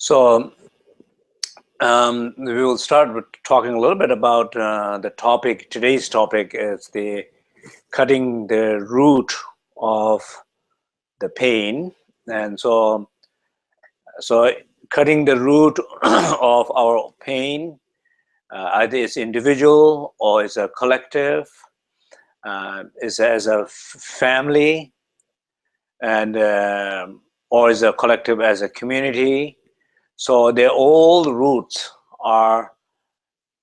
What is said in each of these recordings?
So we will start with talking a little bit about the topic. Today's topic is the cutting the root of the pain, and so cutting the root of our pain, either it's individual or it's a collective, is as a family, and or is a collective as a community. So their all roots are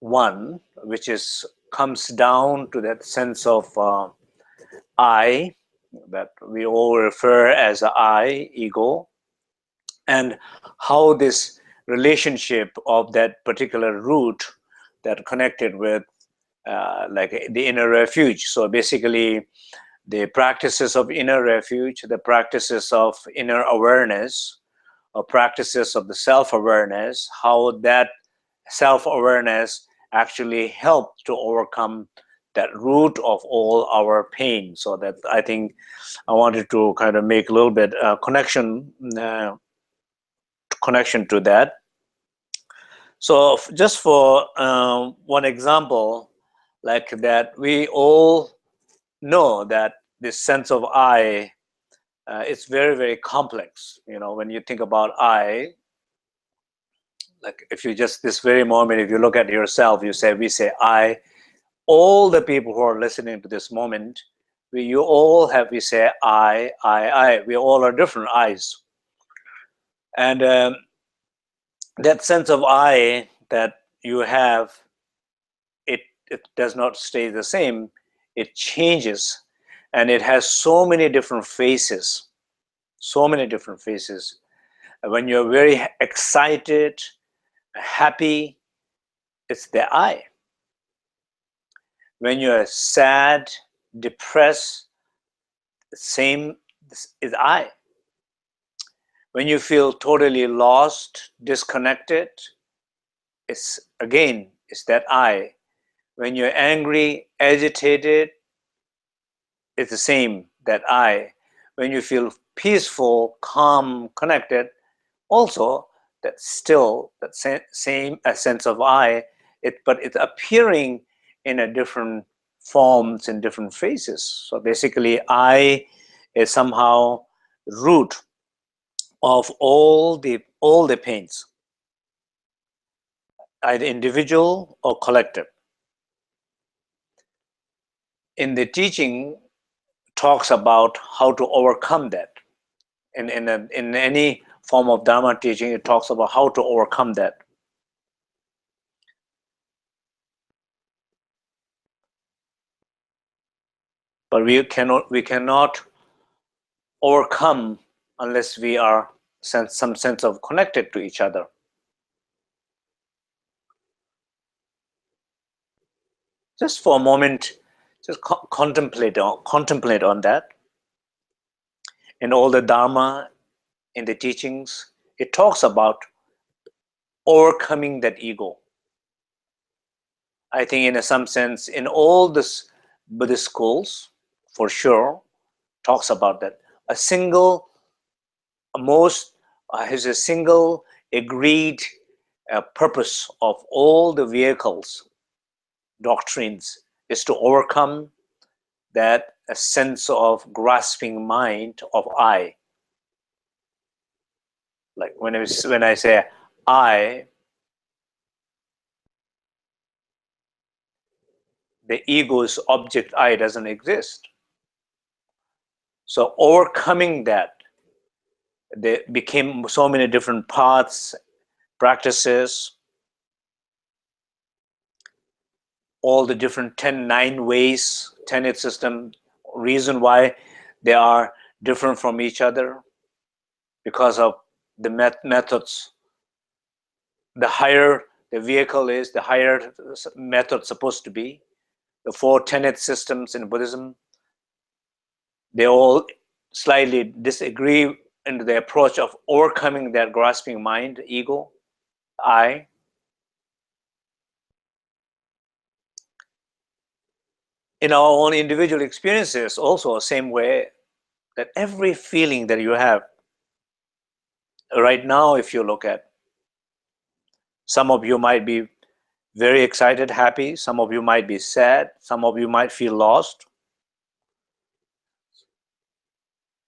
one, which is comes down to that sense of I, that we all refer as I, ego, and how this relationship of that particular root that connected with like the inner refuge. So basically the practices of inner refuge, the practices of inner awareness, or practices of the self-awareness, how that self-awareness actually helped to overcome that root of all our pain. So that I think I wanted to kind of make a little bit connection to that. So just for one example, like that, we all know that this sense of I, it's very, very complex. You know, when you think about I, like if you just this very moment, if you look at yourself, we say I. All the people who are listening to this moment, we say I. We all are different I's, and that sense of I that you have, it does not stay the same. It changes, and it has so many different faces. So many different faces. When you're very excited, happy, it's the I. When you're sad, depressed, the same is I. When you feel totally lost, disconnected, it's that I. When you're angry, agitated, it's the same, that I. When you feel peaceful, calm, connected, also that's still that same a sense of I. But it's appearing in a different forms and different phases. So basically, I is somehow root of all the pains, either individual or collective. In the teaching, talks about how to overcome that. In any form of Dharma teaching, it talks about how to overcome that. But we cannot overcome unless we are some sense of connected to each other. Just for a moment, just contemplate on that. In all the Dharma, in the teachings, it talks about overcoming that ego. I think in some sense, in all this Buddhist schools, for sure, talks about that. Has a single agreed purpose of all the vehicles, doctrines, is to overcome that a sense of grasping mind of I. Like when I say I, the ego's object I doesn't exist. So overcoming that, there became so many different paths, practices, all the different 9 ways, tenet system. Reason why they are different from each other, because of the methods. The higher the vehicle is, the higher method supposed to be. The 4 tenet systems in Buddhism, they all slightly disagree in the approach of overcoming that grasping mind, ego, I. In our own individual experiences, also the same way, that every feeling that you have right now, if you look at, Some of you might be very excited, happy. Some of you might be sad. Some of you might feel lost.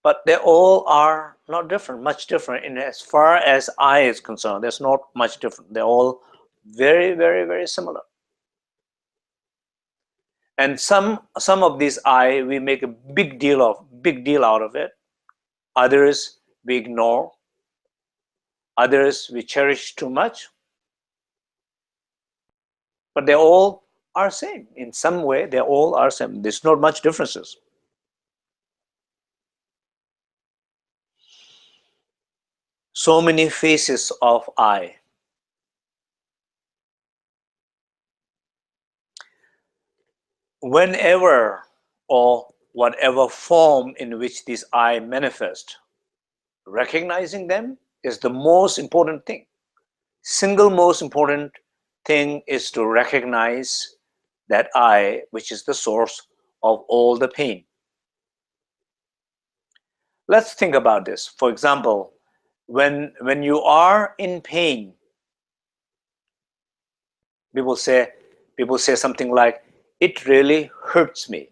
But they all are not different, much different. And as far as I is concerned, there's not much different. They're all very, very, very similar. And some of these I, we make a big deal out of it. Others we ignore. Others we cherish too much. But they all are same. In some way, they all are same. There's not much differences. So many faces of I. Whenever or whatever form in which these I manifest, recognizing them is the most important thing. Single most important thing is to recognize that I, which is the source of all the pain. Let's think about this. For example, when you are in pain, people say something like, it really hurts me.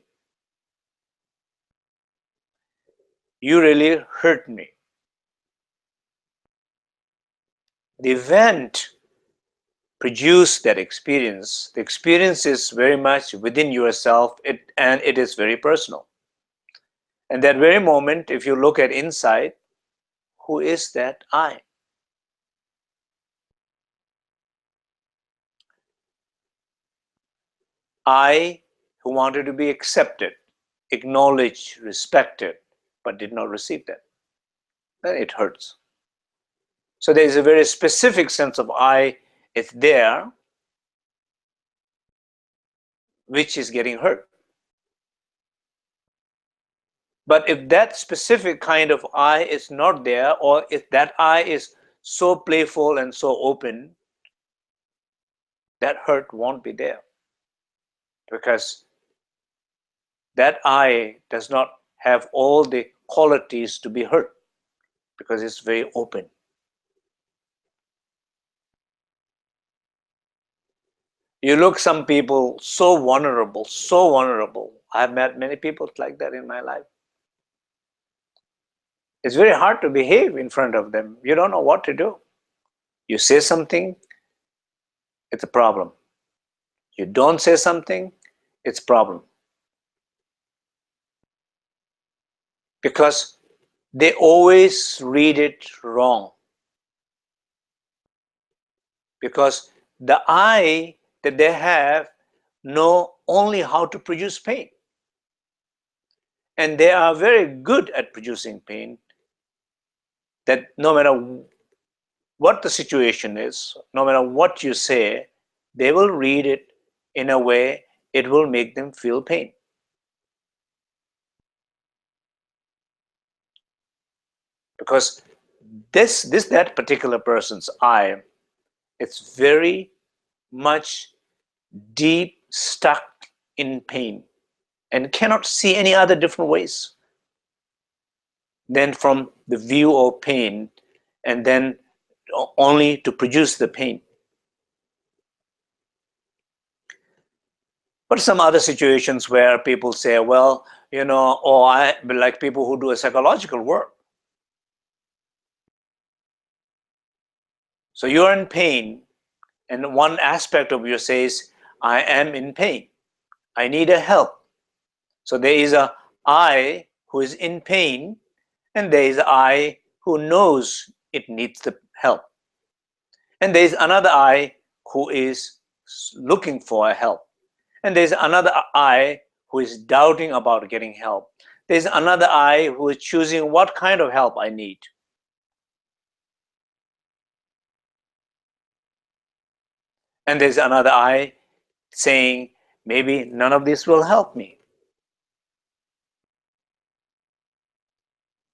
You really hurt me. The event produced that experience. The experience is very much within yourself, and it is very personal. And that very moment, if you look at inside, who is that I? I who wanted to be accepted, acknowledged, respected, but did not receive that. Then it hurts. So there is a very specific sense of I, it's there, which is getting hurt. But if that specific kind of I is not there, or if that I is so playful and so open, that hurt won't be there. Because that I does not have all the qualities to be hurt, because it's very open. You look some people so vulnerable, so vulnerable. I've met many people like that in my life. It's very hard to behave in front of them. You don't know what to do. You say something, it's a problem. You don't say something, it's a problem. Because they always read it wrong. Because the I that they have know only how to produce pain. And they are very good at producing pain, that no matter what the situation is, no matter what you say, they will read it in a way it will make them feel pain. Because that particular person's I, it's very much deep stuck in pain and cannot see any other different ways than from the view of pain, and then only to produce the pain. But some other situations where people say, well, I like people who do a psychological work. So you're in pain, and one aspect of you says, I am in pain. I need a help. So there is a I who is in pain, and there is a I who knows it needs the help. And there is another I who is looking for a help. And there's another I who is doubting about getting help. There's another I who is choosing what kind of help I need. And there's another I saying, maybe none of this will help me.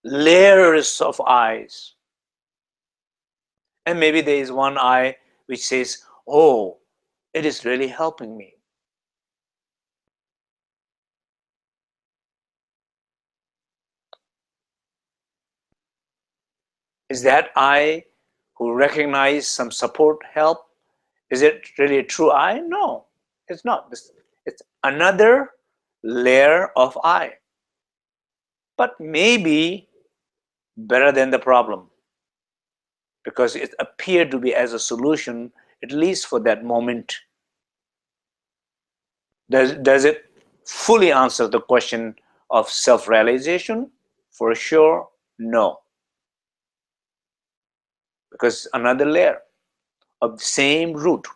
Layers of I's. And maybe there is one I which says, oh, it is really helping me. Is that I who recognize some support, help, Is it really a true I? No, it's not. It's another layer of I. But maybe better than the problem, because it appeared to be as a solution, at least for that moment. Does it fully answer the question of self-realization? For sure, no. Because another layer of the same root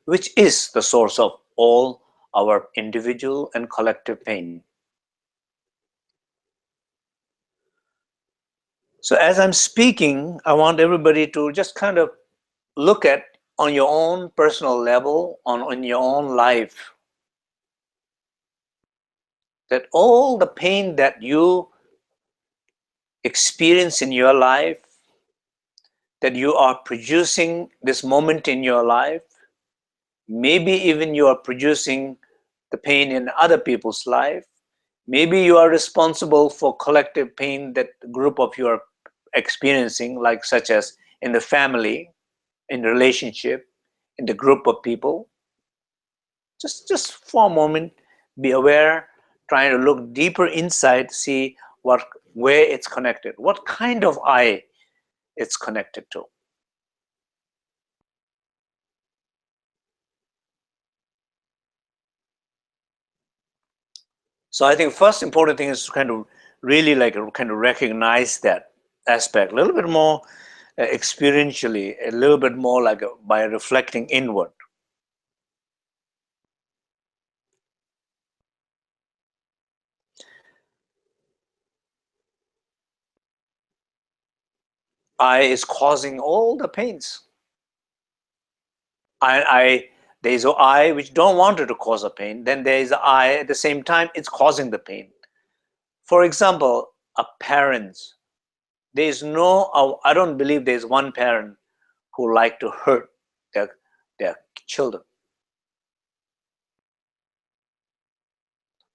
which is the source of all our individual and collective pain. So as I'm speaking, I want everybody to just kind of look at on your own personal level, on your own life, that all the pain that you experience in your life, that you are producing this moment in your life, maybe even you are producing the pain in other people's life, maybe you are responsible for collective pain that the group of you are experiencing, like such as in the family, in the relationship, in the group of people. Just for a moment, be aware, trying to look deeper inside, see where it's connected, what kind of I it's connected to. So I think first important thing is to kind of really kind of recognize that aspect a little bit more experientially, a little bit more by reflecting inward. I is causing all the pains. There's an I which don't want it to cause a pain. Then there is an I at the same time it's causing the pain. For example, a parent. I don't believe there's one parent who like to hurt their children,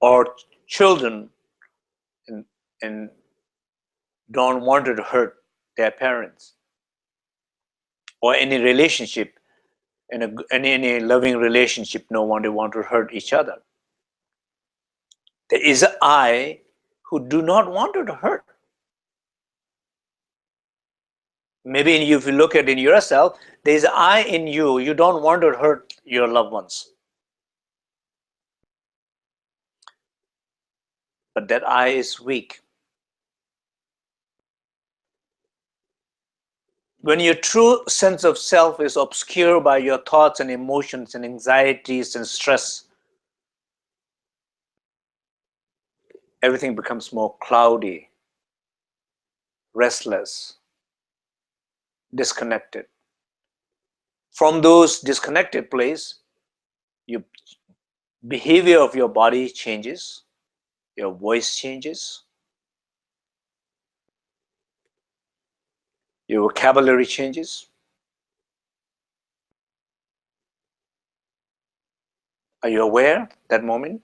or children and don't want to hurt their parents, or any relationship, in any loving relationship, no one want to hurt each other. There is an I who do not want to hurt. Maybe if you look at it in yourself, there is an I in you. You don't want to hurt your loved ones. But that I is weak. When your true sense of self is obscured by your thoughts and emotions and anxieties and stress, everything becomes more cloudy, restless, disconnected. From those disconnected places, your behavior of your body changes, your voice changes, your vocabulary changes. Are you aware that moment?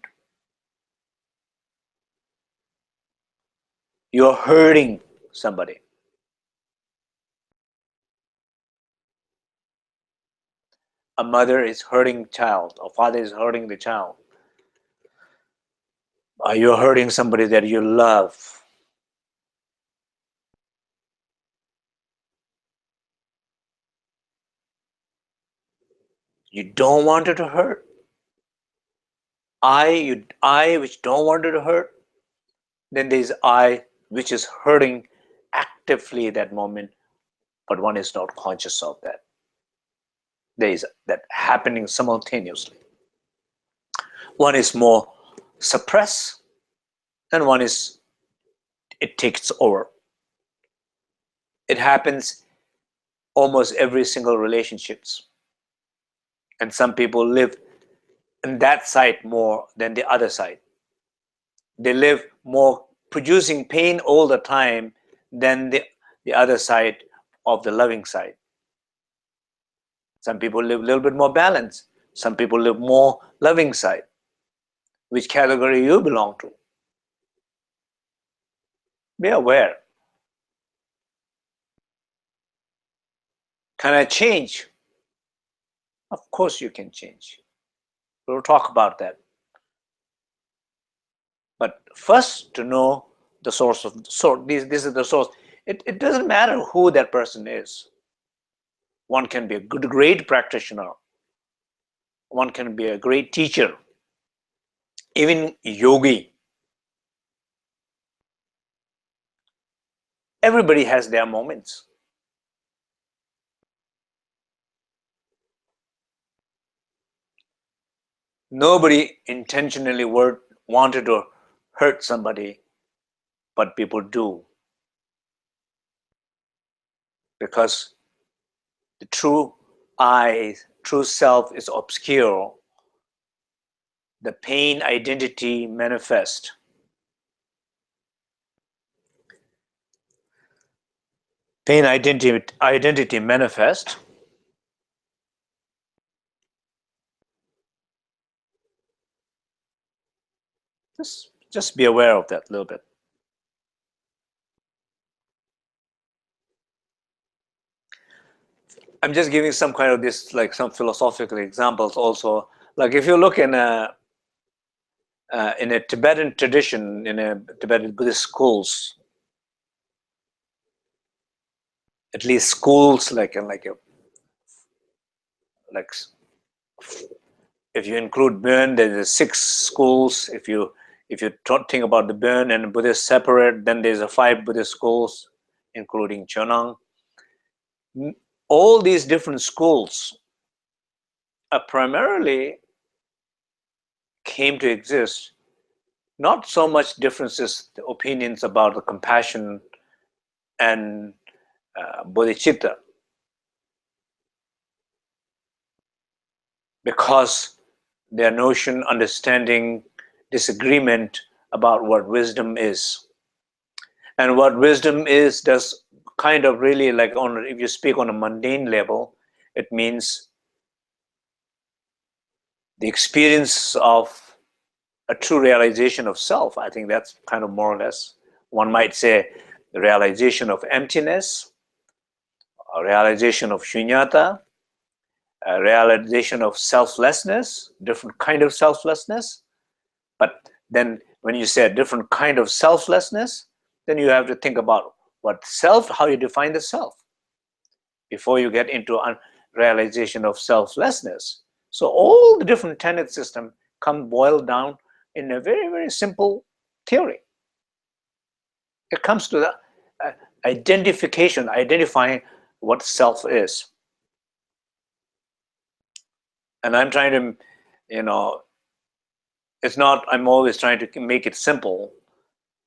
You're hurting somebody. A mother is hurting child, a father is hurting the child. Are you hurting somebody that you love? You don't want it to hurt. I which don't want it to hurt. Then there's I which is hurting actively at that moment, but one is not conscious of that. There is that happening simultaneously. One is more suppressed, and one is it takes over. It happens almost every single relationships, and some people live in that side more than the other side. They live more producing pain all the time than the other side of the loving side. Some people live a little bit more balanced. Some people live more loving side. Which category you belong to? Be aware. Can I change Of course you can change. We'll talk about that. But first, to know the source of the source. This is the source. It doesn't matter who that person is. One can be a great practitioner. One can be a great teacher. Even yogi. Everybody has their moments. Nobody intentionally wanted to hurt somebody, but people do. Because the true I, true self is obscure. The pain identity manifest. Pain identity manifest. Just be aware of that a little bit. I'm just giving some kind of this, like some philosophical examples also. Like if you look in a Tibetan tradition, in a Tibetan Buddhist schools, at least schools like if you include Burn, there's 6 schools. If you think about the Burn and Buddhist separate, then there's 5 Buddhist schools, including Chonang. All these different schools are primarily came to exist not so much differences, opinions about the compassion and bodhicitta, because their notion, understanding, disagreement about what wisdom is. And what wisdom is does kind of really, like, if you speak on a mundane level, it means the experience of a true realization of self. I think that's kind of more or less, one might say, the realization of emptiness, a realization of shunyata, a realization of selflessness, different kind of selflessness. But then when you say a different kind of selflessness, then you have to think about what self, how you define the self before you get into a realization of selflessness. So all the different tenet system come boiled down in a very, very simple theory. It comes to the identifying what self is. And I'm trying to, it's not, I'm always trying to make it simple,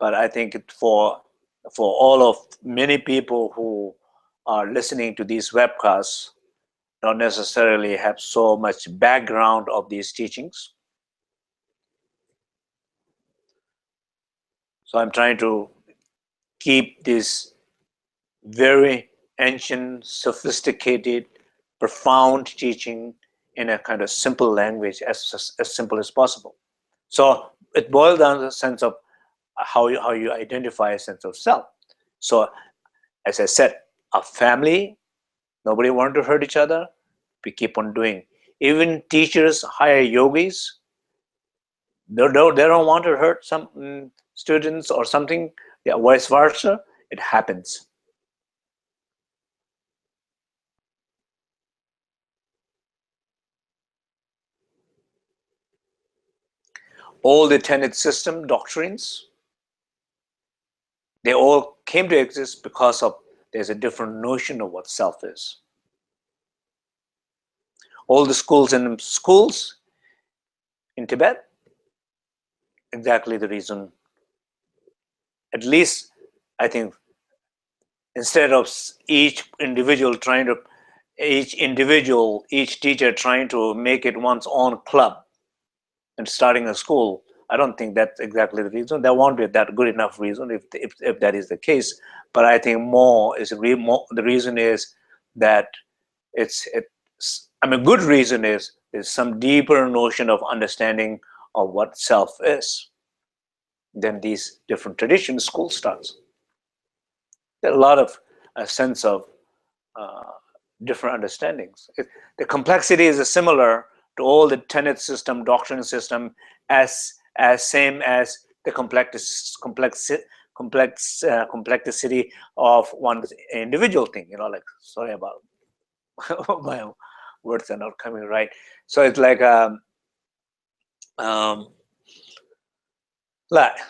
but I think for all of many people who are listening to these webcasts, not necessarily have so much background of these teachings. So I'm trying to keep this very ancient, sophisticated, profound teaching in a kind of simple language, as simple as possible. So it boils down to the sense of how you identify a sense of self. So as I said, a family, nobody wanted to hurt each other. We keep on doing. Even teachers hire yogis. They don't want to hurt some students or something. Yeah, vice versa. It happens. All the tenet system doctrines, they all came to exist because of there's a different notion of what self is. All the schools in Tibet, exactly the reason. At least, I think, instead of each teacher trying to make it one's own club and starting a school, I don't think that's exactly the reason. There won't be that good enough reason if that is the case. But I think the reason is that good reason is there's some deeper notion of understanding of what self is. Then these different traditions, school starts. There's a lot of a sense of different understandings. The complexity is similar to all the tenet system, doctrine system, as same as the complexity of one individual thing. Like, sorry about my words are not coming right. So it's like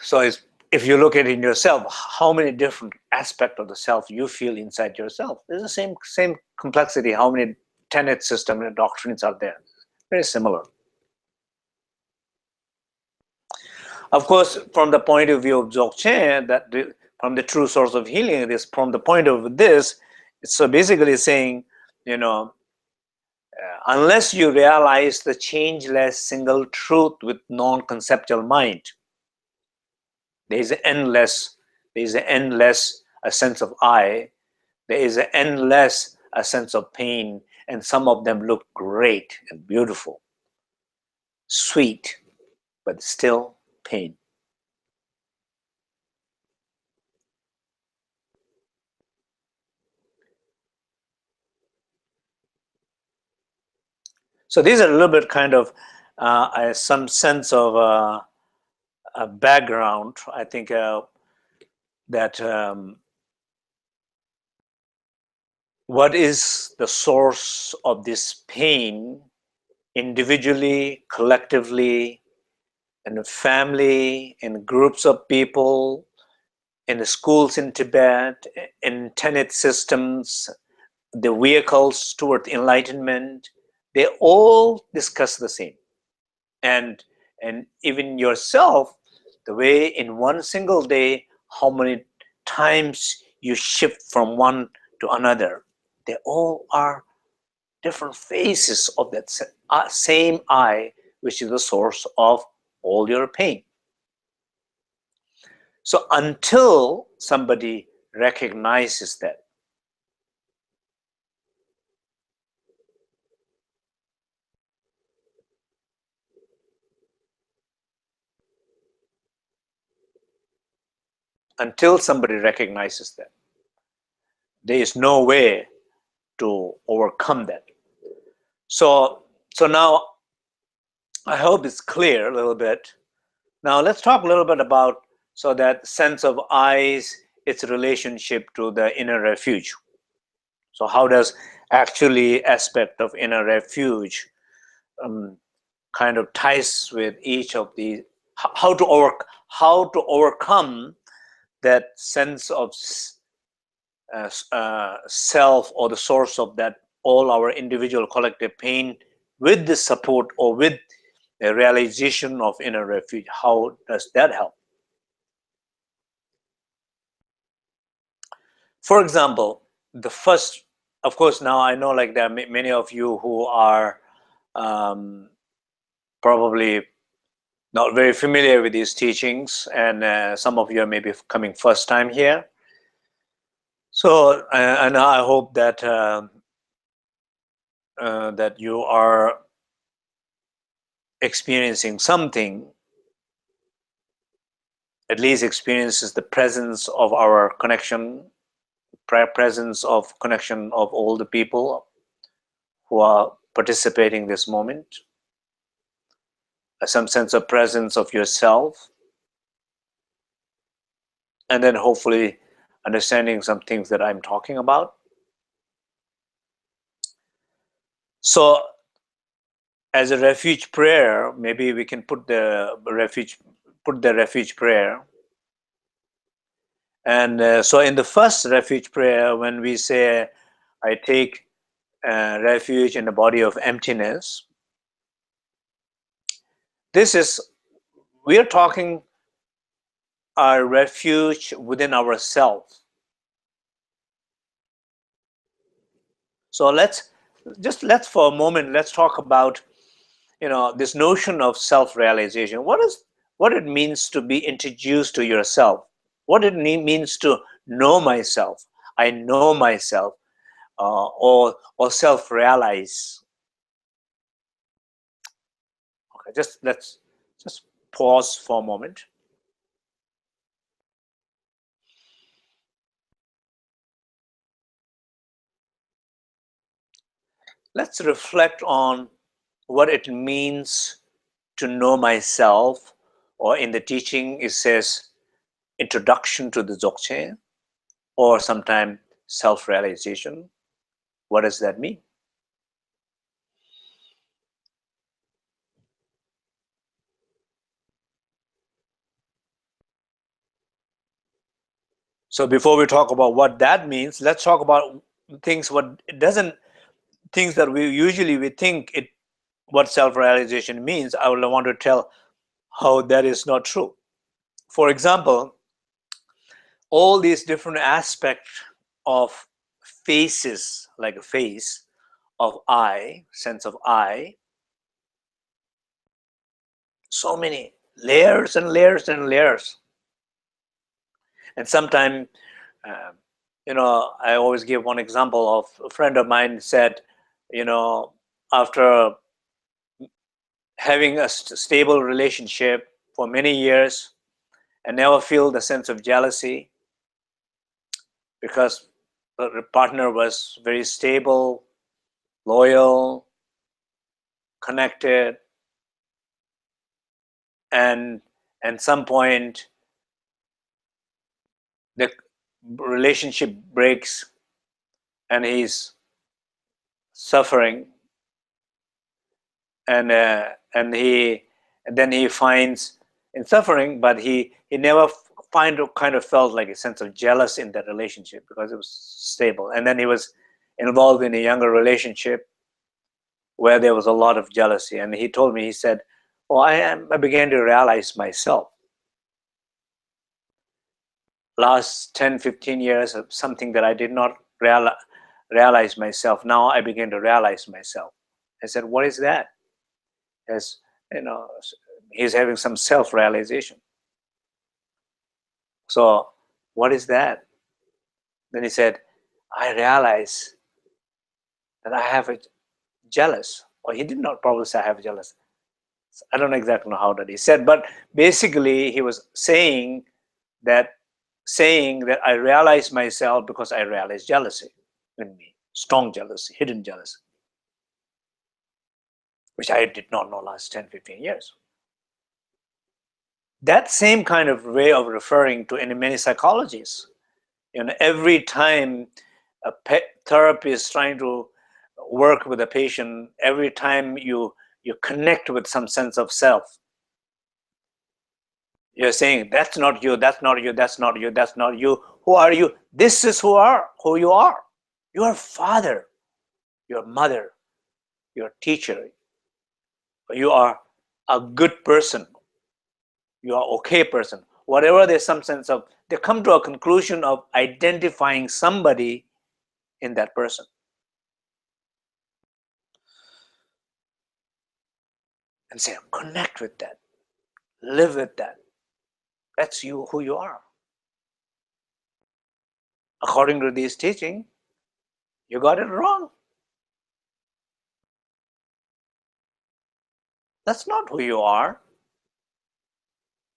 so it's, if you look at it in yourself, how many different aspects of the self you feel inside yourself? There's the same complexity. How many tenet systems and doctrines are there? Very similar. Of course, from the point of view of dzogchen, from the true source of healing, this from the point of this, it's so basically saying, unless you realize the changeless single truth with non-conceptual mind, there is endless a sense of I, there is endless a sense of pain, and some of them look great and beautiful, sweet, but still pain. So these are a little bit kind of some sense of a background. I think that what is the source of this pain individually, collectively, in a family, in groups of people, in the schools in Tibet, in tenet systems, the vehicles toward enlightenment, they all discuss the same. And even yourself, the way in one single day, how many times you shift from one to another, they all are different faces of that same I, which is the source of all your pain. So until somebody recognizes that, there is no way to overcome that. So now I hope it's clear a little bit. Now let's talk a little bit about that sense of I's, its relationship to the inner refuge. So how does actually aspect of inner refuge kind of ties with each of these? How to overcome that sense of self, or the source of that all our individual collective pain, with the support or with the realization of inner refuge. How does that help? For example, the first, of course, now I know like there are many of you who are probably not very familiar with these teachings, and some of you are maybe coming first time here. So, and I hope that that you are experiencing something, at least experiences the presence of our connection, presence of connection of all the people who are participating this moment, some sense of presence of yourself, and then hopefully understanding some things that I'm talking about. So as a refuge prayer, maybe we can put the refuge prayer. And so in the first refuge prayer, when we say, I take refuge in the body of emptiness, we are talking our refuge within ourselves. So let's for a moment, let's talk about this notion of self-realization. What it means to be introduced to yourself, what it means to know myself. I know myself, or self-realize. Okay, let's just pause for a moment. let's reflect on what it means to know myself, or in the teaching it says introduction to the dzogchen, or sometimes self-realization. What does that mean? So before we talk about what that means, let's talk about things what it doesn't, things that we think it, what self-realization means. I will want to tell how that is not true. For example, all these different aspects of faces, like a face of I, sense of I, so many layers and layers and layers. And sometimes, uh, I always give one example of a friend of mine said, after having a stable relationship for many years and never feel the sense of jealousy because the partner was very stable, loyal, connected, and at some point the relationship breaks and he's suffering, and then he finds in suffering, but he never kind of felt like a sense of jealous in that relationship because it was stable. And then he was involved in a younger relationship where there was a lot of jealousy, and he told me, he said, "Oh, I began to realize myself last 10-15 years of something that I did not realize myself. Now I begin to realize myself." I said, "What is that?" As you know, he's having some self-realization. So what is that? Then he said, "I realize that I have a jealous," or he did not probably say I have jealous. I don't exactly know how that he said, but basically he was saying that I realize myself because I realize jealousy in me, strong jealousy, hidden jealousy, which I did not know last 10-15 years. That same kind of way of referring to in many psychologies. Every time a therapist is trying to work with a patient, every time you connect with some sense of self, you're saying, "That's not you, that's not you, that's not you, that's not you. Who are you? This is who you are. You are father, your mother, your teacher. You are a good person. You are okay person." Whatever, there's some sense of, they come to a conclusion of identifying somebody in that person. And say, connect with that, live with that. That's you, who you are. According to this teaching, you got it wrong. That's not who you are.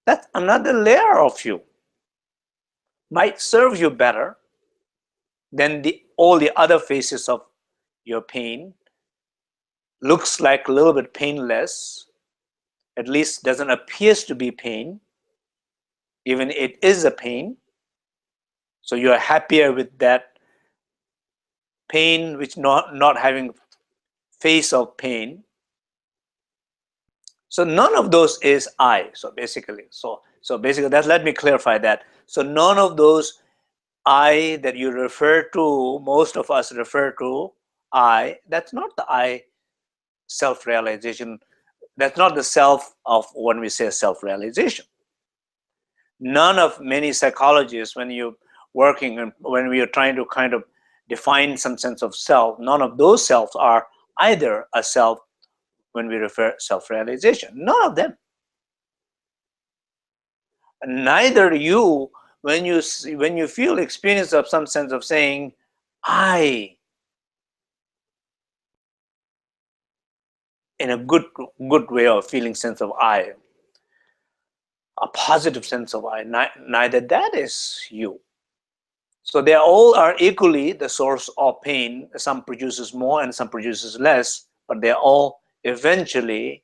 That's another layer of you. Might serve you better than all the other faces of your pain. Looks like a little bit painless, at least doesn't appear to be pain, even it is a pain. So you're happier with that pain, which not having face of pain. So none of those is I. So basically, that, let me clarify that. So none of those I that you refer to, most of us refer to I, that's not the I self-realization. That's not the self of when we say self-realization. None of many psychologists, when you're working and when we are trying to kind of define some sense of self, none of those selves are either a self when we refer self-realization. None of them. Neither you, when you feel experience of some sense of saying I, in a good way of feeling sense of I, a positive sense of I, neither that is you. So they all are equally the source of pain. Some produces more and some produces less, but they're all eventually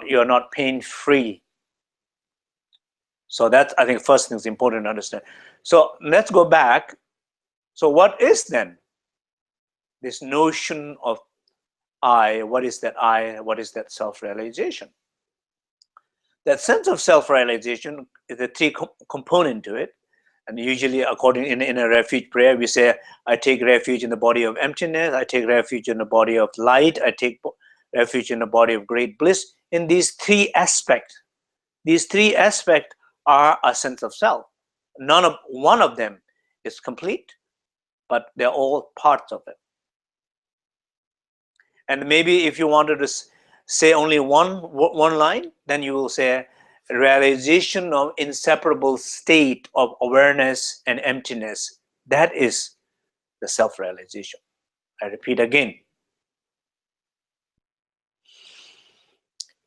you're not pain free. So that's, I think, first thing is important to understand. So let's go back. So what is then this notion of I? What is that I? What is that self-realization? That sense of self-realization is a three component to it. And usually, according in a refuge prayer, we say, I take refuge in the body of emptiness, I take refuge in the body of light, I take refuge in the body of great bliss. In these three aspects are a sense of self. One of them is complete, but they're all parts of it. And maybe if you wanted to say only one line, then you will say realization of inseparable state of awareness and emptiness. That is the self-realization. I repeat again.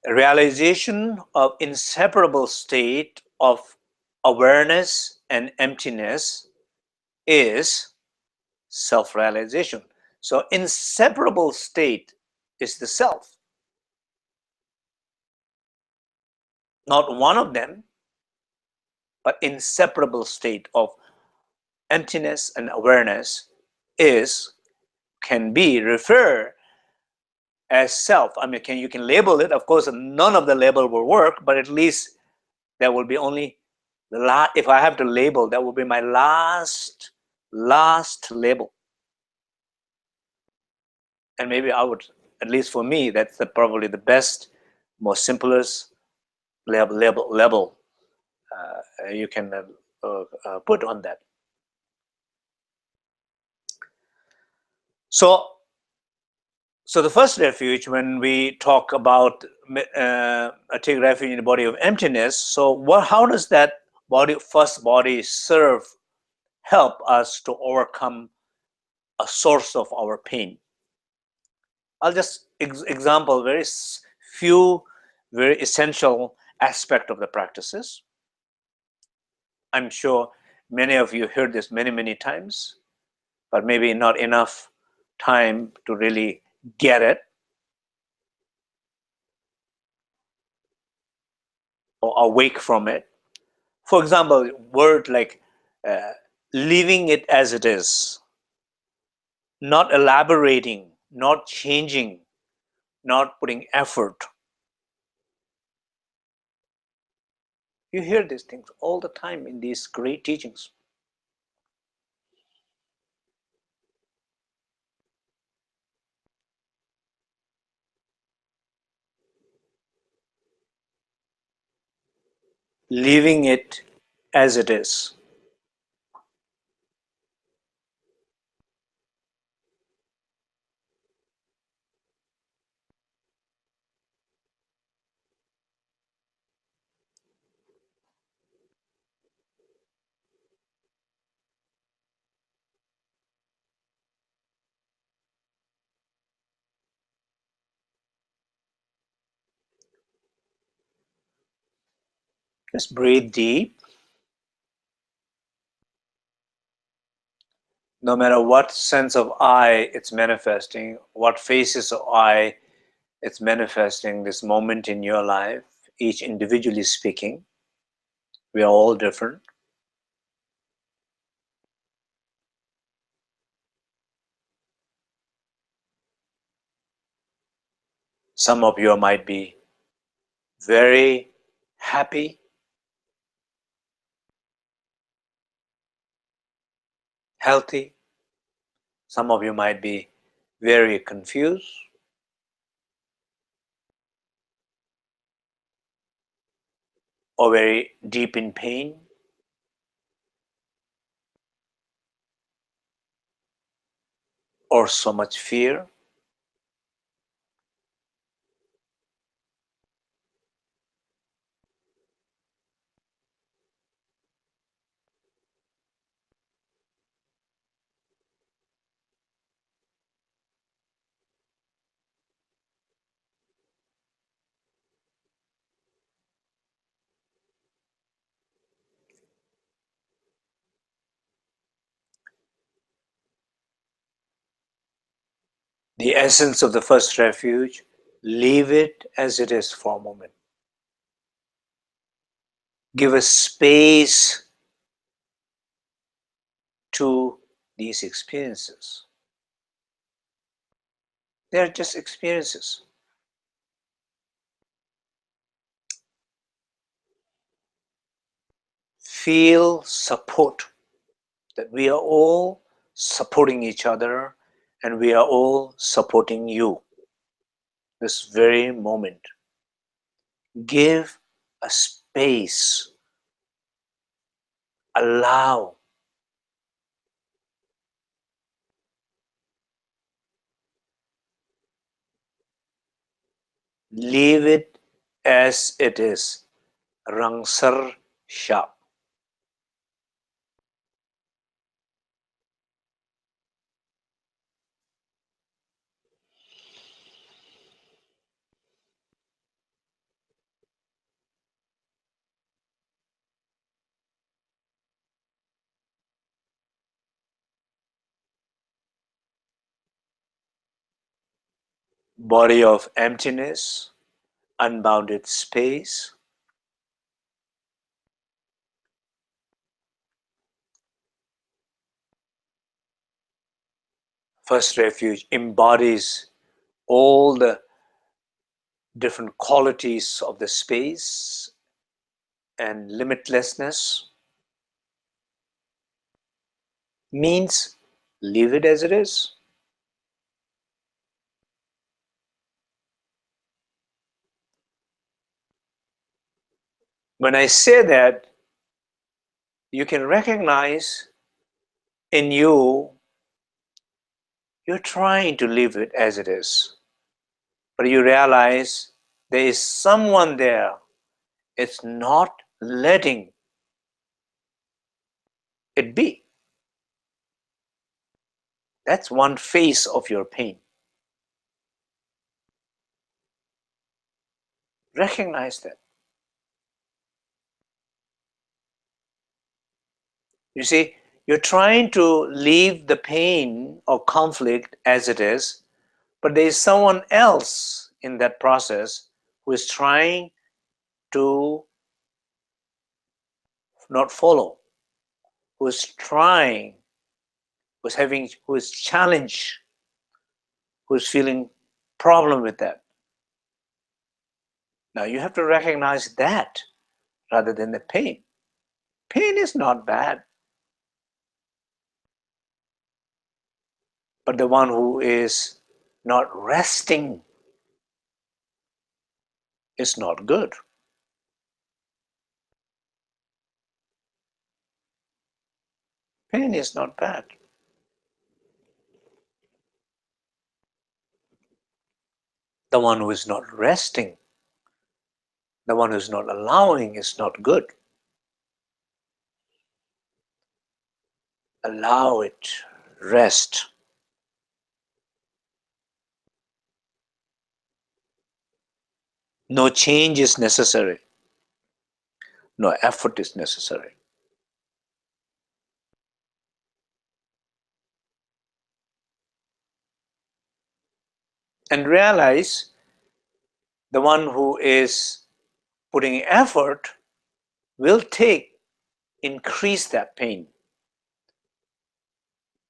Realization of inseparable state of awareness and emptiness is self-realization. So inseparable state is the self. Not one of them, but inseparable state of emptiness and awareness can be referred as self. I mean, you can label it. Of course, none of the label will work, but at least there will be only if I have to label, that will be my last label. And maybe I would, at least for me, that's probably the best, most simplest label you can put on that. So the first refuge, when we talk about take refuge in the body of emptiness, so how does that first body help us to overcome a source of our pain? I'll just example very few very essential aspect of the practices. I'm sure many of you heard this many times, but maybe not enough time to really get it or awake from it. For example, word like leaving it as it is, not elaborating, not changing, not putting effort. You hear these things all the time in these great teachings. Leaving it as it is. Just breathe deep. No matter what sense of I it's manifesting, what phases of I it's manifesting this moment in your life, each individually speaking, we are all different. Some of you might be very happy, healthy. Some of you might be very confused, or very deep in pain, or so much fear. the essence of the first refuge, leave it as it is for a moment. Give a space to these experiences. They are just experiences. Feel support, that we are all supporting each other and we are all supporting you. This very moment. Give a space. Allow. Leave it as it is. Rangsar Shap. Body of emptiness, unbounded space. First refuge embodies all the different qualities of the space and limitlessness. Means leave it as it is. When I say that, you can recognize in you, you're trying to leave it as it is. But you realize there is someone there. It's not letting it be. That's one face of your pain. Recognize that. You see, you're trying to leave the pain or conflict as it is, but there is someone else in that process who is trying to not follow, who is trying, who is challenged, who is feeling problem with that. Now you have to recognize that rather than the pain. Pain is not bad. But the one who is not resting is not good. Pain is not bad. The one who is not resting, the one who is not allowing is not good. Allow it, rest. No change is necessary. No effort is necessary. And realize the one who is putting effort will increase that pain.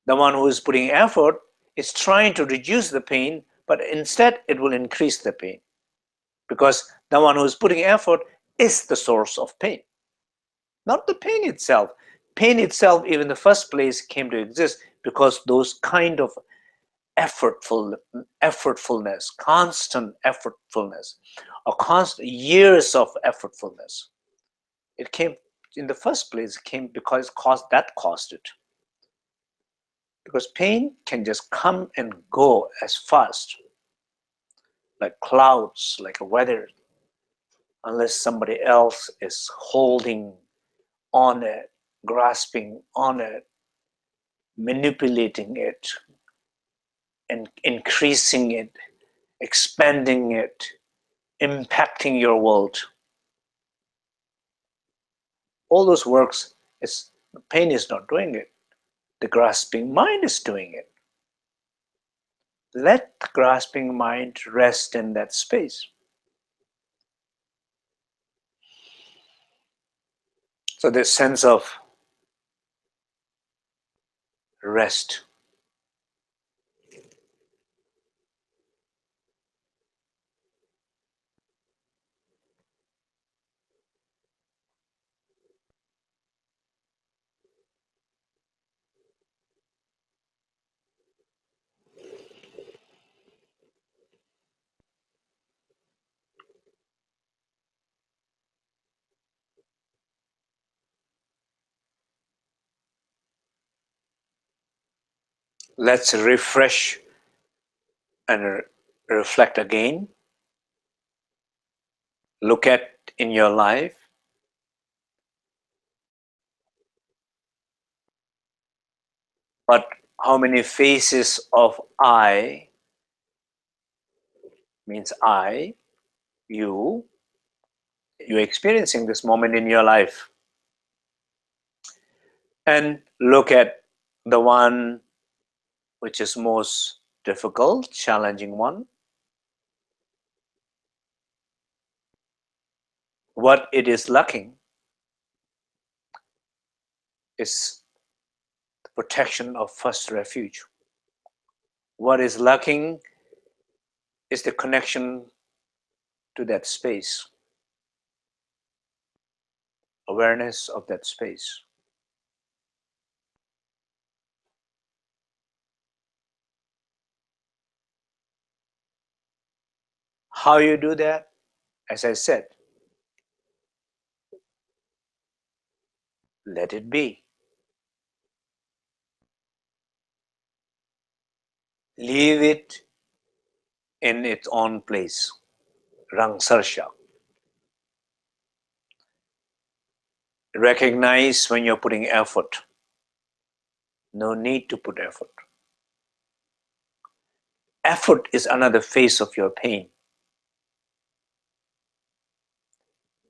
The one who is putting effort is trying to reduce the pain, but instead it will increase the pain. Because the one who is putting effort is the source of pain, not the pain itself. Pain itself, even in the first place, came to exist because those kind of effortfulness, constant effortfulness, or constant years of effortfulness. It came in the first place, came because caused it. Because pain can just come and go as fast, like clouds, like a weather, unless somebody else is holding on it, grasping on it, manipulating it, and increasing it, expanding it, impacting your world. All those works, pain is not doing it. The grasping mind is doing it. let the grasping mind rest in that space. So this sense of rest. Let's refresh and reflect again. Look at in your life but how many faces of I means I, you're experiencing this moment in your life. And look at the one which is most difficult, challenging one. What it is lacking is the protection of first refuge. What is lacking is the connection to that space, awareness of that space. How you do that? As I said, let it be. Leave it in its own place. Rang Sarsha. Recognize when you're putting effort. No need to put effort. Effort is another phase of your pain.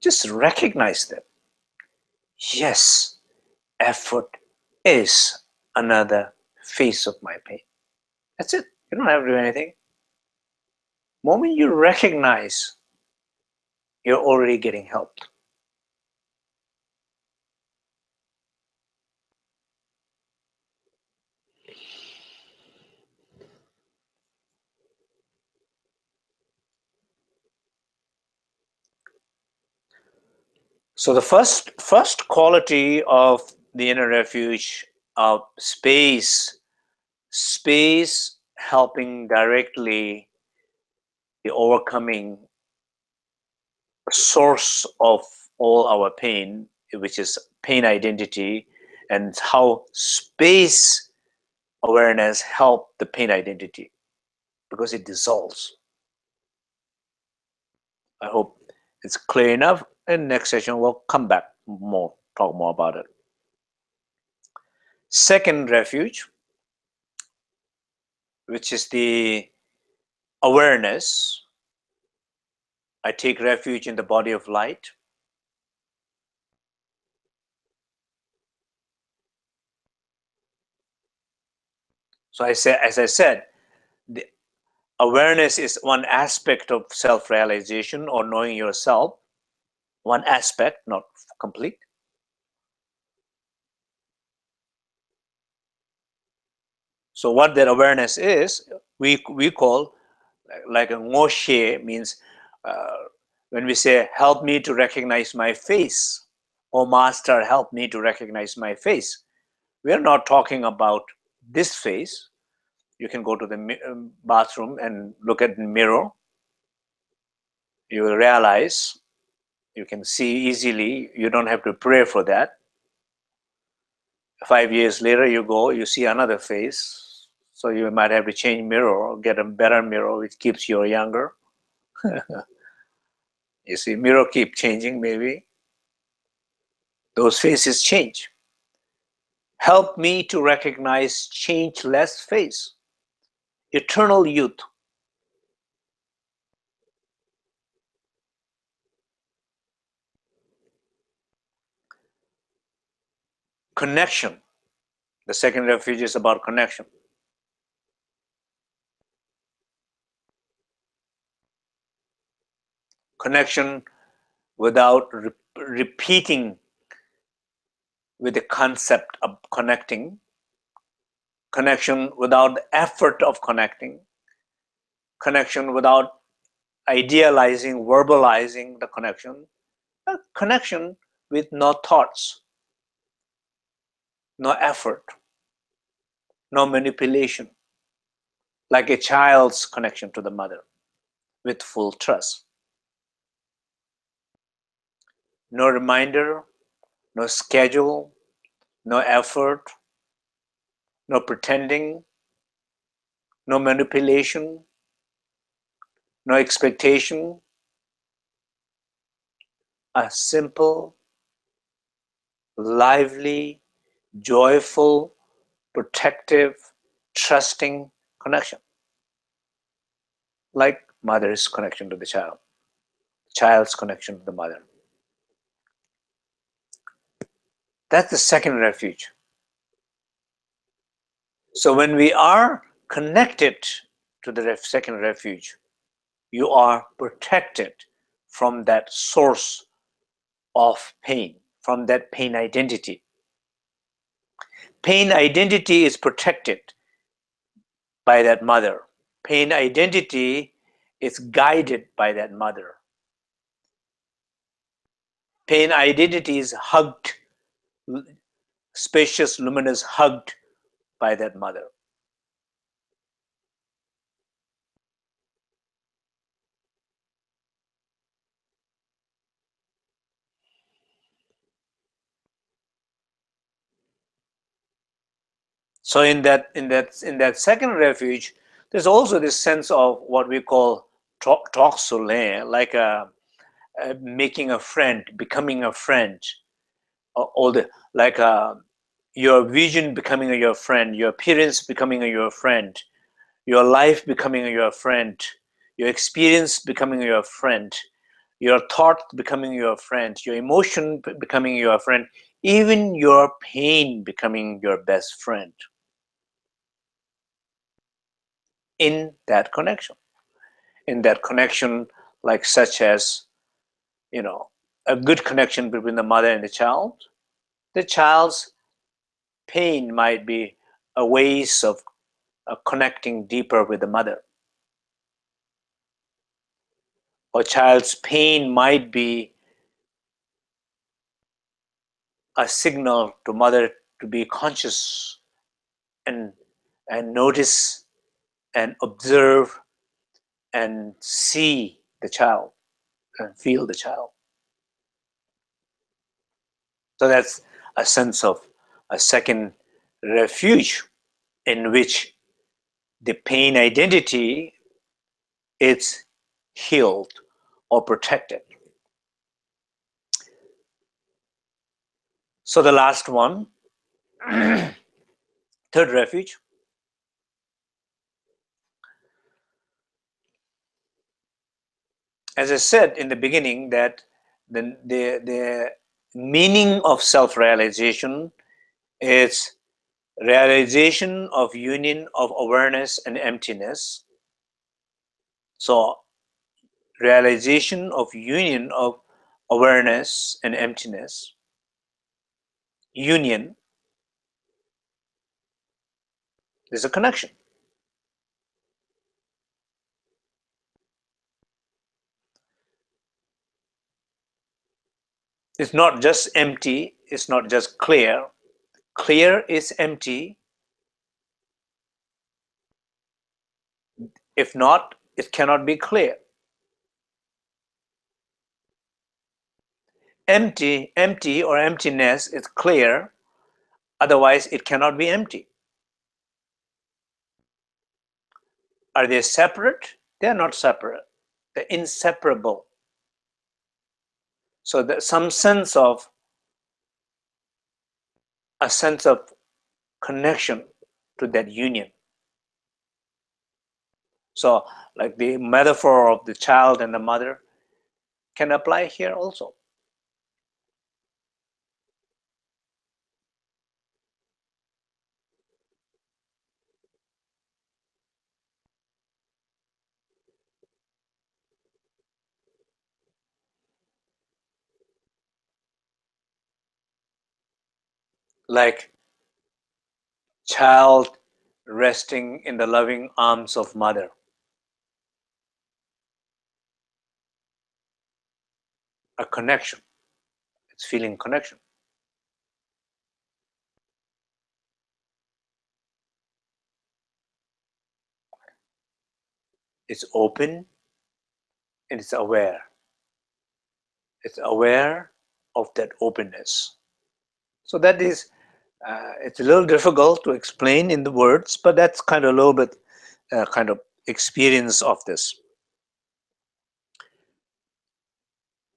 Just recognize that. Yes, effort is another phase of my pain. That's it. You don't have to do anything. The moment you recognize, you're already getting helped. So the first quality of the inner refuge of space helping directly the overcoming source of all our pain, which is pain identity, and how space awareness help the pain identity because it dissolves. I hope it's clear enough. In next session, we'll come back more, talk more about it. Second refuge, which is the awareness. I take refuge in the body of light. So as I said, the awareness is one aspect of self-realization or knowing yourself. One aspect, not complete. So what that awareness is, we call like a ngoshe means when we say help me to recognize my face or master help me to recognize my face. We are not talking about this face. You can go to the bathroom and look at the mirror. You will realize, you can see easily, you don't have to pray for that. 5 years later, you go, you see another face. So you might have to change mirror or get a better mirror which keeps you younger. You see, mirror keep changing maybe. Those faces change. Help me to recognize changeless face. Eternal youth. Connection. The second refuge is about connection. connection without repeating with the concept of connecting, connection without the effort of connecting, connection without idealizing, verbalizing the connection, a connection with no thoughts, no effort, no manipulation, like a child's connection to the mother with full trust. No reminder, no schedule, no effort, no pretending, no manipulation, no expectation, a simple, lively, joyful, protective, trusting connection, like mother's connection to the child, child's connection to the mother. That's the second refuge. So when we are connected to the second refuge, you are protected from that source of pain, from that pain identity. Pain identity is protected by that mother. Pain identity is guided by that mother. Pain identity is hugged, spacious, luminous, hugged by that mother. So in that second refuge, there's also this sense of what we call talk soleil, like making a friend, becoming a friend, all the like your vision becoming your friend, your appearance becoming your friend, your life becoming your friend, your experience becoming your friend, your thought becoming your friend, your emotion becoming your friend, even your pain becoming your best friend in that connection. In that connection, like such as, a good connection between the mother and the child's pain might be a ways of connecting deeper with the mother. Or child's pain might be a signal to mother to be conscious and notice and observe and see the child and feel the child. So that's a sense of a second refuge in which the pain identity is healed or protected. So the last one, third refuge, as I said in the beginning, that the meaning of self-realization is realization of union of awareness and emptiness. So realization of union of awareness and emptiness, union, there's a connection. It's not just empty, it's not just clear. Clear is empty. If not, it cannot be clear. Empty or emptiness is clear, otherwise it cannot be empty. Are they separate? They are not separate. They're inseparable. So there's some sense of connection to that union. So like the metaphor of the child and the mother can apply here also. like child resting in the loving arms of mother. A connection. It's feeling connection. It's open and it's aware. It's aware of that openness. So that is, it's a little difficult to explain in the words, but that's kind of a little bit kind of experience of this.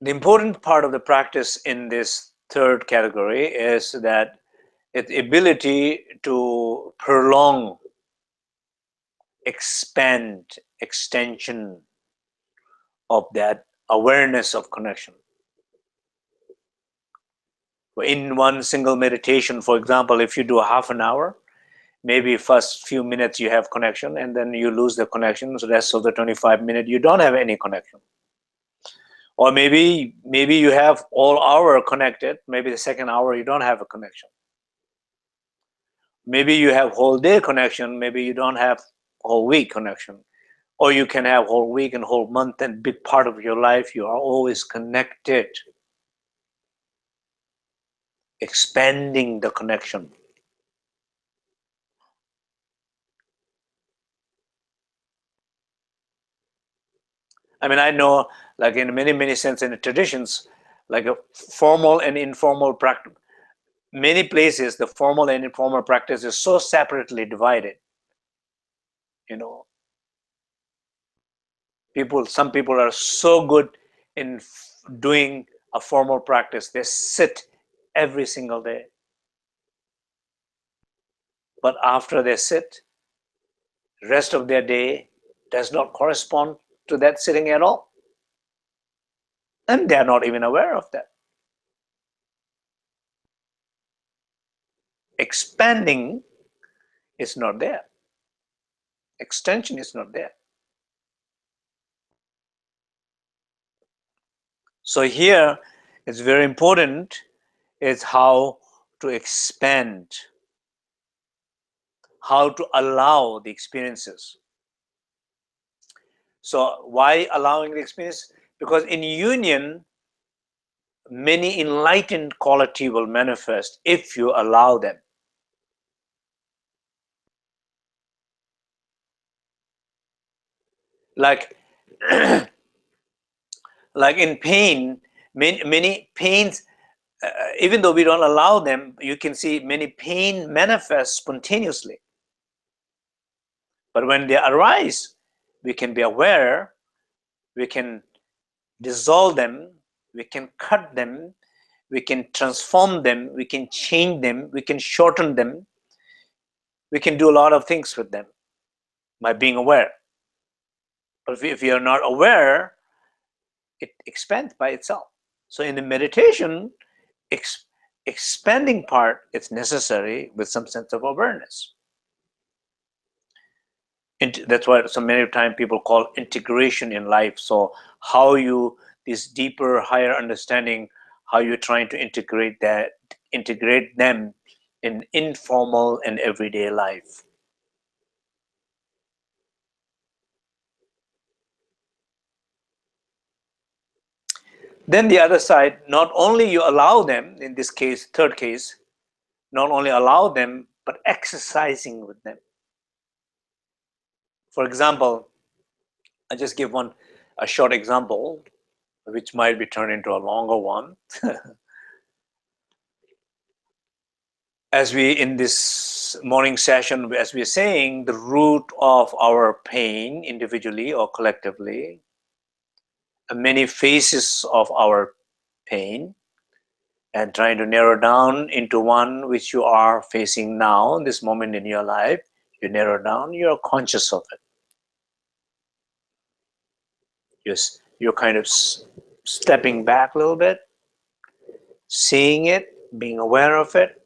The important part of the practice in this third category is that its ability to prolong, expand, extension of that awareness of connection. In one single meditation, for example, if you do a half an hour, maybe first few minutes you have connection and then you lose the connection, so the rest of the 25 minutes you don't have any connection. Or maybe you have all hour connected, maybe the second hour you don't have a connection. Maybe you have whole day connection, maybe you don't have whole week connection. Or you can have whole week and whole month and big part of your life you are always connected. Expanding the connection. I mean, I know, like in many sense in the traditions, like a formal and informal practice, many places the formal and informal practice is so separately divided. You know, some people are so good in doing a formal practice. They sit every single day. But after they sit, the rest of their day does not correspond to that sitting at all. And they're not even aware of that. Expanding is not there. Extension is not there. So here it's very important is how to expand, how to allow the experiences. So why allowing the experience? Because in union, many enlightened quality will manifest if you allow them. Like, like in pain, many pains, even though we don't allow them, you can see many pain manifest spontaneously. But when they arise, we can be aware, we can dissolve them, we can cut them, we can transform them, we can change them, we can shorten them, we can do a lot of things with them by being aware. But if you are not aware, it expands by itself. So in the meditation, expanding part is necessary with some sense of awareness. That's why so many times people call integration in life. So how you, this deeper, higher understanding, how you're trying to integrate them in informal and everyday life. Then the other side, not only you allow them, in this case, third case, not only allow them, but exercising with them. For example, I just give a short example, which might be turned into a longer one. As we, in this morning session, as we're saying, the root of our pain, individually or collectively, many phases of our pain, and trying to narrow down into one which you are facing now, this moment in your life, you narrow down, you're conscious of it. You're kind of stepping back a little bit, seeing it, being aware of it.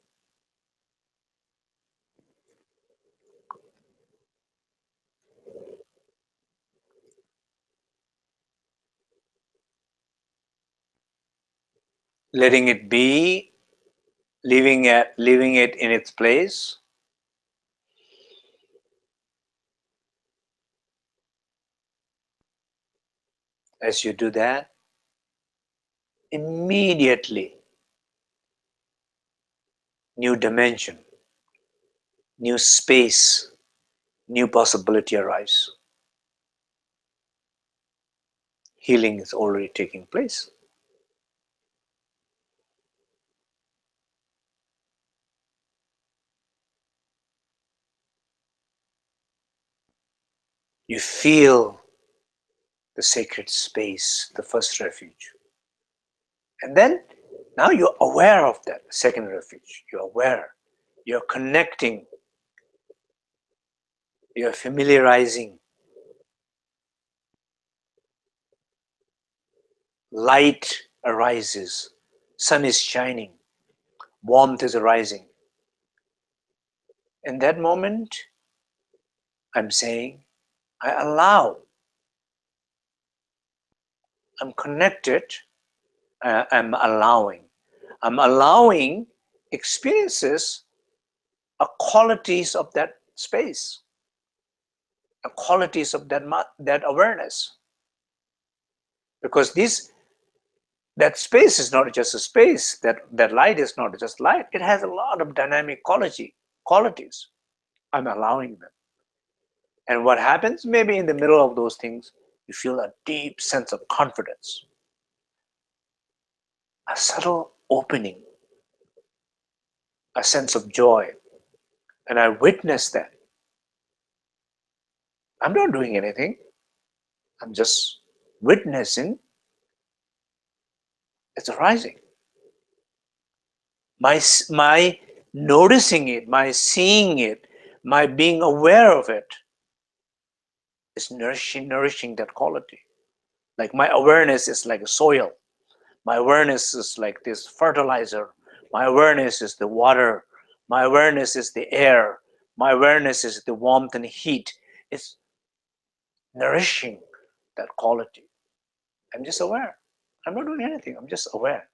Letting it be, leaving it in its place. As you do that, immediately new dimension, new space, new possibility arise. Healing is already taking place. You feel the sacred space, the first refuge. And then now you're aware of that second refuge. You're aware. You're connecting. You're familiarizing. Light arises. Sun is shining. Warmth is arising. In that moment, I'm saying, I allow. I'm connected. I'm allowing. I'm allowing experiences or qualities of that space, or qualities of that awareness. Because that space is not just a space, that light is not just light, it has a lot of dynamic qualities. I'm allowing them. And what happens? Maybe in the middle of those things, you feel a deep sense of confidence, a subtle opening, a sense of joy. And I witness that. I'm not doing anything. I'm just witnessing it's arising. My noticing it, my seeing it, my being aware of it is nourishing that quality. Like my awareness is like a soil. My awareness is like this fertilizer. My awareness is the water. My awareness is the air. My awareness is the warmth and heat. It's nourishing that quality. I'm just aware. I'm not doing anything. I'm just aware.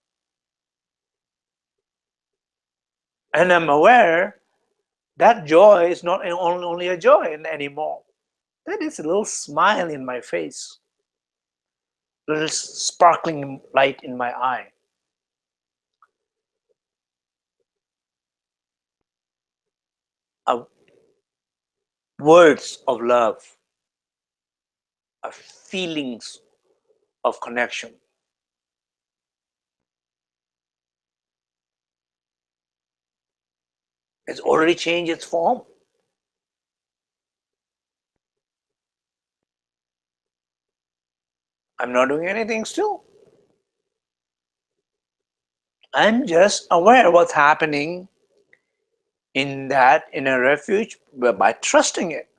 And I'm aware that joy is not only a joy anymore. That is a little smile in my face, a little sparkling light in my eye. Words of love, feelings of connection. It's already changed its form. I'm not doing anything still. I'm just aware of what's happening in that inner refuge by trusting it.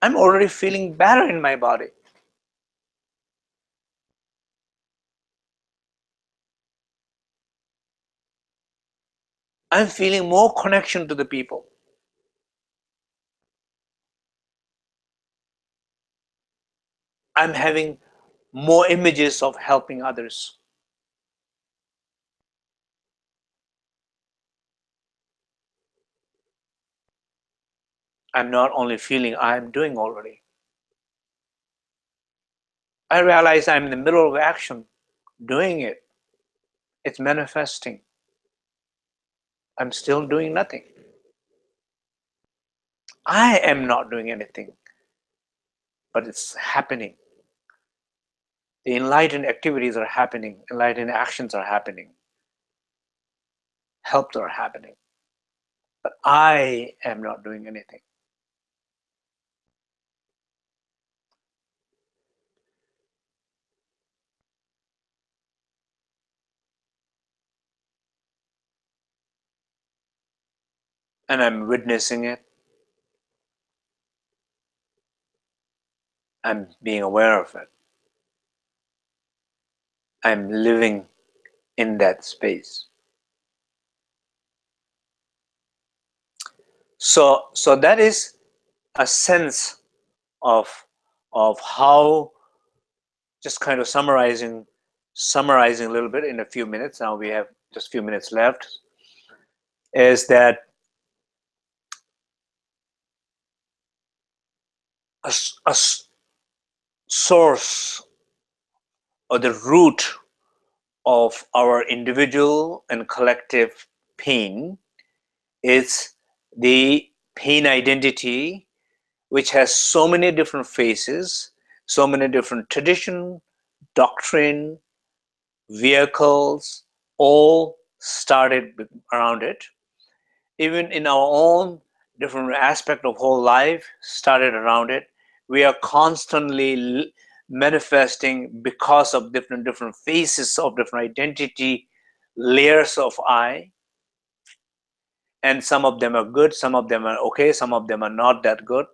I'm already feeling better in my body. I'm feeling more connection to the people. I'm having more images of helping others. I'm not only feeling, I'm doing already. I realize I'm in the middle of action, doing it. It's manifesting. I'm still doing nothing. I am not doing anything, but it's happening. The enlightened activities are happening, enlightened actions are happening, helps are happening. But I am not doing anything. And I'm witnessing it. I'm being aware of it. I'm living in that space. So that is a sense of how just kind of summarizing a little bit in a few minutes. Now we have just a few minutes left. Is that a source or the root of our individual and collective pain is the pain identity, which has so many different faces, so many different tradition, doctrine, vehicles, all started around it. Even in our own different aspect of whole life started around it. We are constantly manifesting because of different faces of different identity, layers of I, and some of them are good, some of them are okay, some of them are not that good.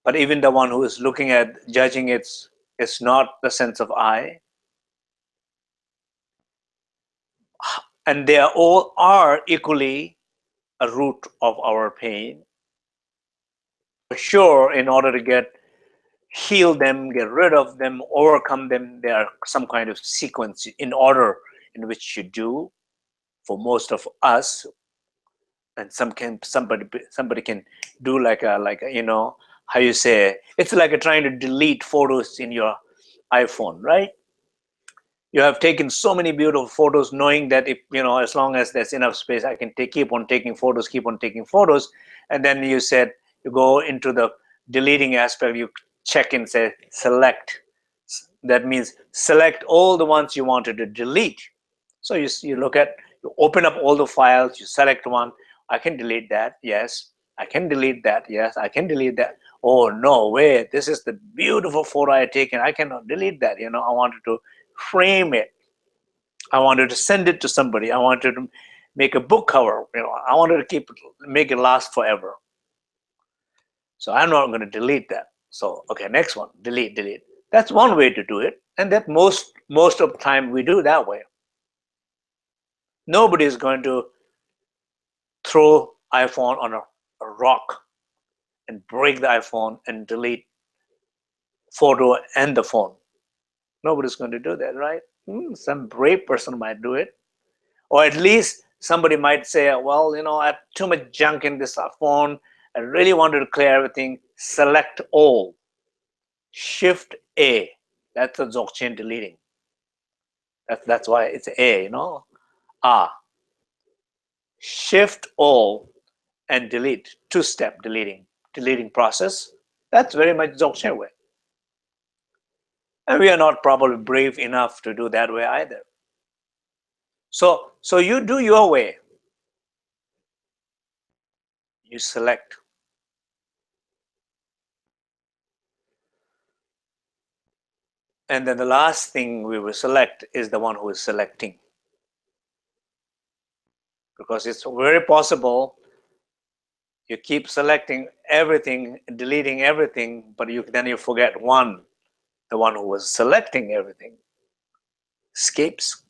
But even the one who is looking at judging it's not the sense of I. And they are all are equally a root of our pain. For sure, in order to heal them, get rid of them, overcome them, there are some kind of sequence in order in which you do. For most of us, and somebody can do like a how you say, it's like trying to delete photos in your iPhone, right? You have taken so many beautiful photos knowing that if as long as there's enough space, I can keep on taking photos, and then you said you go into the deleting aspect, you check and say select. That means select all the ones you wanted to delete. So you look at, you open up all the files, you select one. I can delete that, yes. I can delete that, yes. I can delete that. Oh no way, this is the beautiful photo I taken, I cannot delete that. I wanted to frame it, I wanted to send it to somebody, I wanted to make a book cover, I wanted to make it last forever. So I'm not going to delete that. So okay, next one, delete. That's one way to do it, and that most of the time we do that way. Nobody is going to throw iPhone on a rock and break the iPhone and delete photo and the phone. Nobody's going to do that, right? Some brave person might do it. Or at least somebody might say, well, I have too much junk in this phone. I really wanted to clear everything. Select all. Shift A. That's a dzogchen deleting. That's why it's A, Shift all and delete. Two-step deleting process. That's very much dzogchen way. And we are not probably brave enough to do that way either. So you do your way. You select. And then the last thing we will select is the one who is selecting. Because it's very possible you keep selecting everything, deleting everything, but then you forget one, the one who was selecting everything escapes.